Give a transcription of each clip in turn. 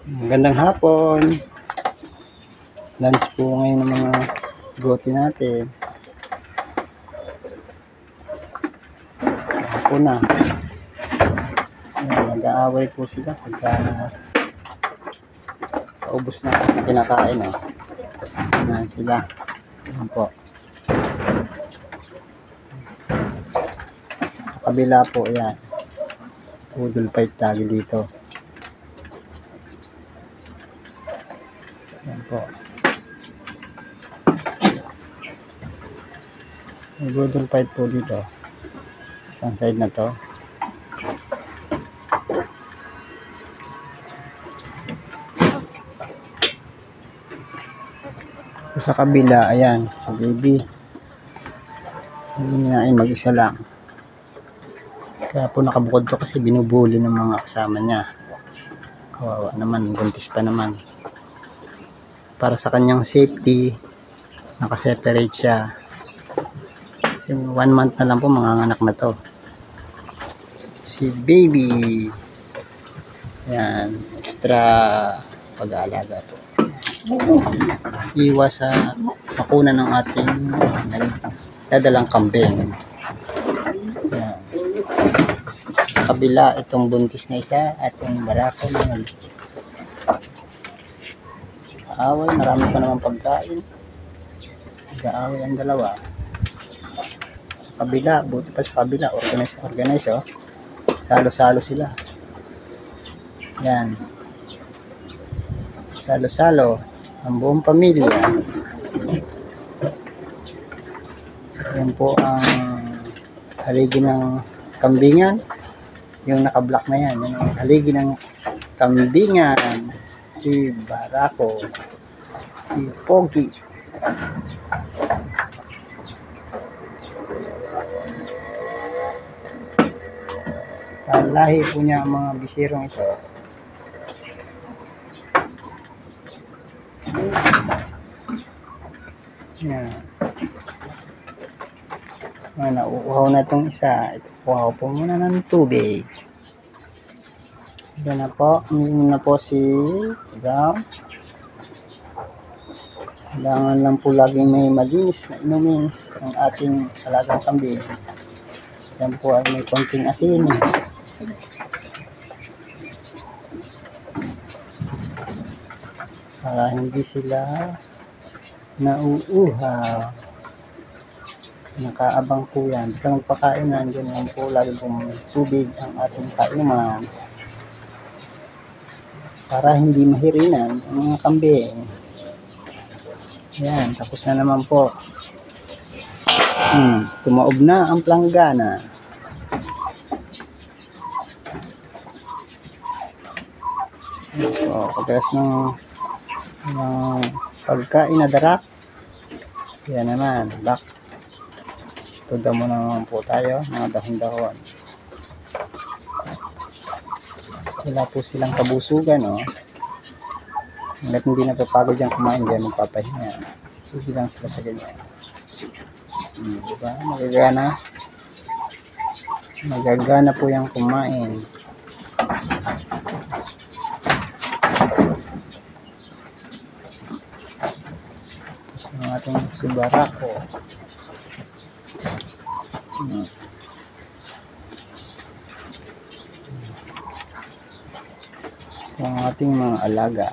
Magandang hapon. Lunch po ngayon ng mga gote natin. Hapon na. Nag-aaway po sila pagka paubos na kinakain. Yan sila. Yan po. Sa kabila po yan. Poodle fight tagi dito. Yan po. May poodle fight po dito. Isang side na to. Sa kabila, ayan, sa baby. Hindi na mag-isa lang. Kaya po nakabukod to kasi binubuli ng mga kasama niya. Kawawa naman, buntis pa naman. Para sa kanyang safety, nakaseparate siya. Kasi 1 month na lang po manganganak na to. Si baby. Yan, extra pag-aalaga po. Iwas sa makuna ng ating nagdadalang kambing. Yan. Kabila itong buntis na isa at yung barako na away, marami pa naman pagkain. Nag-aaway ang dalawa. Sa kabila, buti pa sa kabila, organize oh. Salo-salo sila. Yan. Salo-salo ang buong pamilya. Yan po ang haligi ng kambingan. Yung naka-black na yan, yung haligi ng kambingan. Si Barako, si Pogi. Lahi po niya ang mga bisirong ito. Yan. Nauuhaw na itong isa. Ito, uhaw po muna ng tubig. Ito na po. Uminom na po si Brown. Kailangan lang po laging may malinis na inumin ng ating alagang kambing. Yan po ay may konting asin. Para hindi sila nauuhaw. Nakaabang po yan. Basta magpakain na, ganyan po lagi pong tubig ang ating kainuman. Para hindi mahirinan ang mga kambing. Yan, tapos na naman po. Tumaob na ang planggana. So, pagkas ng pagkain na darap. Yan naman, back. Tuda mo naman po tayo, mga dahon-dahon. Wala po silang kabusugan, oh. Hanggat hindi napapagod yung kumain, diyan magpapahinga. Sige lang sila sa ganyan. Diba? Magagana. Magagana po yung kumain. Ang ating si Barako. Ang ating mga alaga.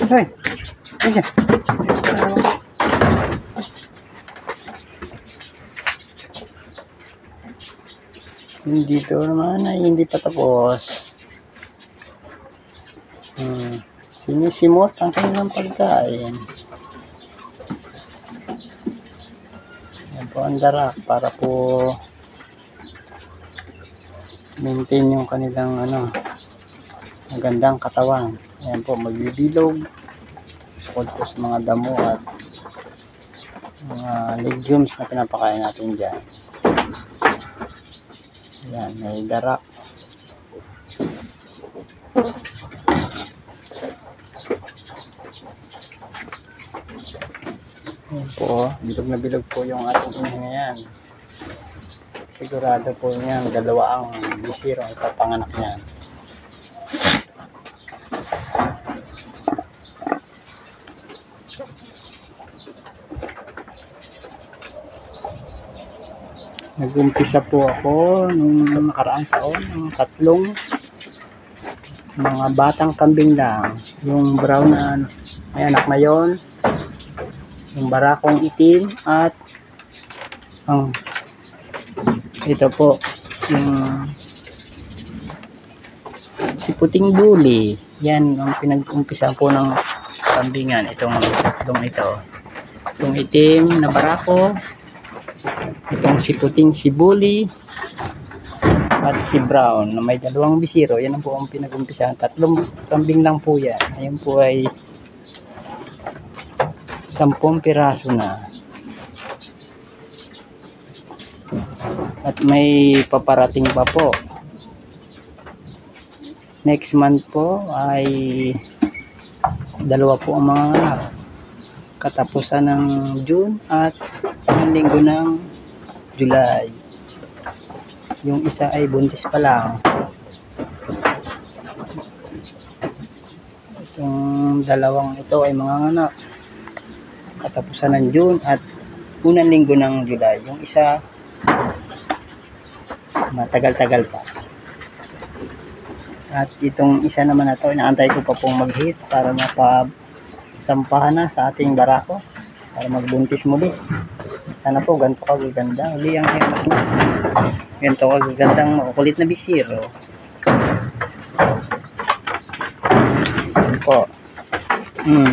Hey, ayan. Dito naman ay hindi pa tapos. Sinisimot ang kanilang pagkain. Yan po ang darak para po maintain yung kanilang magandang katawan. Ayan po, magbibilog bukod po sa mga damo at mga legumes na pinapakain natin dyan. Ayan, may darak. Ayan po, bilog na bilog po yung ating inahin ngayon. Sigurado po niyan, dalawa ang bisiro ang ipapanganak niyan. Nag-umpisa po ako nung nakaraang taon, ng 3 mga batang kambing lang. Yung brown na may anak na yon, yung barakong itim, at ang ito po, yung si puting buli. Yan ang pinag-umpisa po ng kambingan. Itong itim na barako, itong si puting si buli, at si brown na may 2 bisiro. Yan ang po ang pinag-umpisa. 3 kambing lang po yan. Ayan po ay 10 piraso na. At may paparating pa po. Next month po ay 2 po ang mga anak. Katapusan ng June at ang linggo ng July. Yung isa ay buntis pa lang. Itong 2 ito ay mga anak. Katapusan ng June at unang linggo ng July. Yung isa matagal-tagal pa. At itong isa naman na ito, inaantay ko pa pong mag-hit para mapasampahan na sa ating barako para magbuntis muli. Sana po ganito kagaganda uli ang hemat na. Ganito kagagandang makukulit na bisiro. Yan po.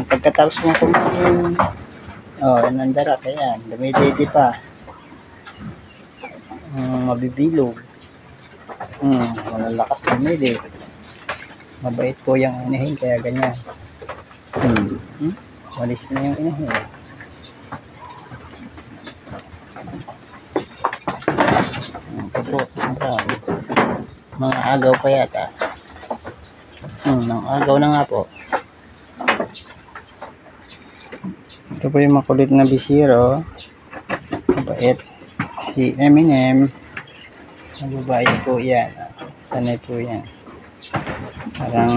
Pagkatapos mo kumain, nandarak, ayan, dumididi pa. Mabibilog. Malalakas na mili. Mabait po yung inahin, kaya ganyan. Walis na yung inahin. Ito po, mga agaw pa yata. Mga agaw na nga po. Ito po yung makulit na bisiro. Mabait. Si Eminem. Mababait po yan. Sanay po yan. Parang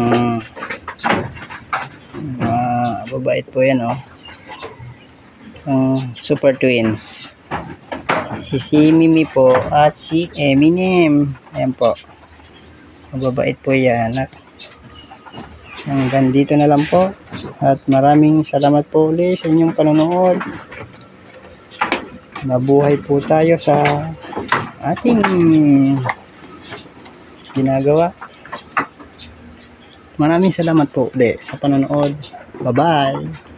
mababait po yan, oh. Super twins. Si Mimi po at si Eminem. Ayan po. Mababait po yan. At hanggang dito na lang po. At maraming salamat po ulit sa inyong panonood. Mabuhay po tayo sa ating ginagawa. Maraming salamat po ulit sa panonood. Bye-bye.